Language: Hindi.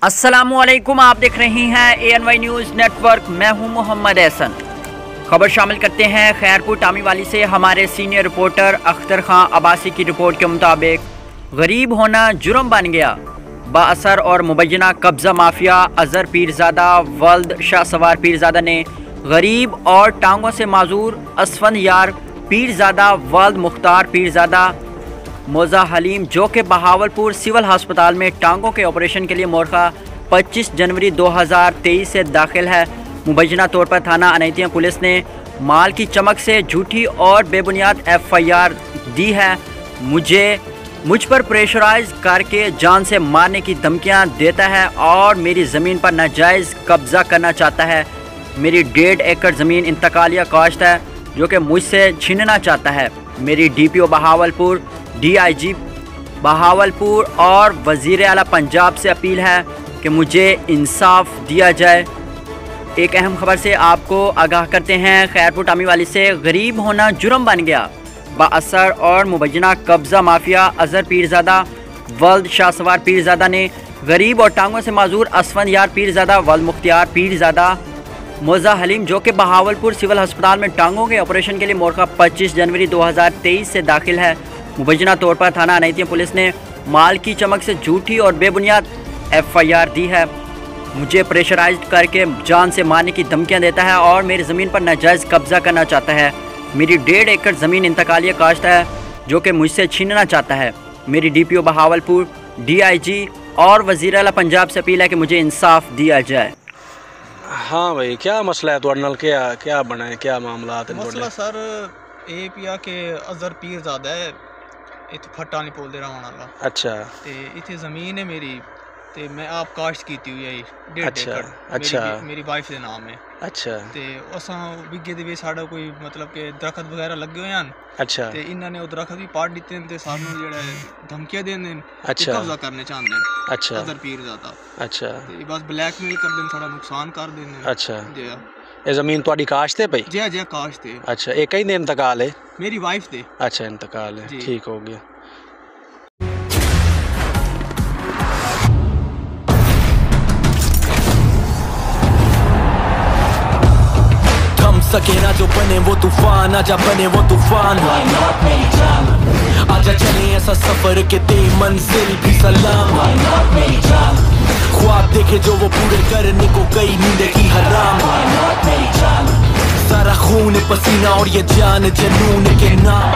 अस्सलामुअलैकुम, आप देख रहे हैं ANY न्यूज़ नेटवर्क। मैं हूं मोहम्मद एहसन। खबर शामिल करते हैं खैरपुर टामीवाली से। हमारे सीनियर रिपोर्टर अख्तर खां अब्बासी की रिपोर्ट के मुताबिक गरीब होना जुर्म बन गया। बाअसर और मुबैना कब्ज़ा माफिया अज़हर पीरज़ादा वल्द शाह सवार पीरज़ादा ने गरीब और टांगों से माजूर असफंद यार पीरज़ादा वल्द मुख्तार पीरज़ादा मोज़ा हलीम, जो कि बहावलपुर सिविल अस्पताल में टांगों के ऑपरेशन के लिए मोरखा 25 जनवरी 2023 से दाखिल है। मुबैना तौर पर थाना अनैतिया पुलिस ने माल की चमक से झूठी और बेबुनियाद FIR दी है। मुझ पर प्रेशराइज करके जान से मारने की धमकियां देता है और मेरी ज़मीन पर नाजायज़ कब्ज़ा करना चाहता है। मेरी 1.5 एकड़ ज़मीन इंतकालिया काश्त है जो कि मुझसे छीनना चाहता है। मेरी DPO बहावलपुर, DIG बहावलपुर और वज़ीर आला पंजाब से अपील है कि मुझे इंसाफ दिया जाए। एक अहम खबर से आपको आगाह करते हैं। खैरपुर टामीवाली से गरीब होना जुर्म बन गया। बाअसर और मुबैना कब्ज़ा माफिया अज़हर पीरज़ादा वल्द शाह सवार पीरज़ादा ने गरीब और टांगों से माजूर असफंद यार पीरज़ादा वल्द मुख्तार पीरज़ादा मोज़ा हलीम, जो कि बहावलपुर सिविल अस्पताल में टांगों के ऑपरेशन के लिए मोरखा 25 जनवरी 2023 से दाखिल है। मुबैना तौर पर थाना अनैतिया पुलिस ने माल की चमक से झूठी और बेबुनियाद FIR दी है। मुझे प्रेशराइज करके जान से मारने की धमकियां देता है और मेरी ज़मीन पर नाजायज़ कब्ज़ा करना चाहता है। मेरी 1.5 एकड़ ज़मीन इंतकालिया काश्त है जो कि मुझसे छीनना चाहता है। मेरी DPO बहावलपुर, DIG और वज़ीर आला पंजाब से अपील है कि मुझे इंसाफ दिया जाए। हाँ भाई, क्या मसला है तुहाडे नाल? क्या बना है, क्या मामला है? मसला सर ये पिया के अज़हर पीरज़ादा है इत्थे फट्टा नहीं बोलते रहने वाला। अच्छा। ते इत्थे ज़मीन है मेरी ते मैं आप काश्त कीती हुई है 1.5 एकड़। अच्छा। मेरी वाइफ के नाम है। अच्छा। ते असां बिगे दे वे साडा कोई मतलब के दरखत वगैरह लगे हुए हैं। अच्छा। ते इन्होंने वो दरखत भी पाड़ दिते हैं ते सानू जेड़ा धमकियां देंदे हैं। अच्छा। कब्जा करने चाहते हैं। अच्छा। अज़हर पीरज़ादा। अच्छा। ते बस ब्लैकमेल कर देन, साडा नुकसान कर देन। अच्छा। जी ये ज़मीन तुहाडी काश्त है भाई? जी काश्त है। अच्छा। एक ही दिन इंतकाल है? मेरी वाइफ दे। अच्छा, इंतकाल है, ठीक हो गया। सके ना जो बने वो तूफान, आजा बने वो तूफान। आजा चले ऐसा सफर के दे मंजिल भी सलाम। ख्वाब देखे जो वो पूरे करने को गई नींद की हराम। सारा खून पसीना और ये जान जनून के नाम।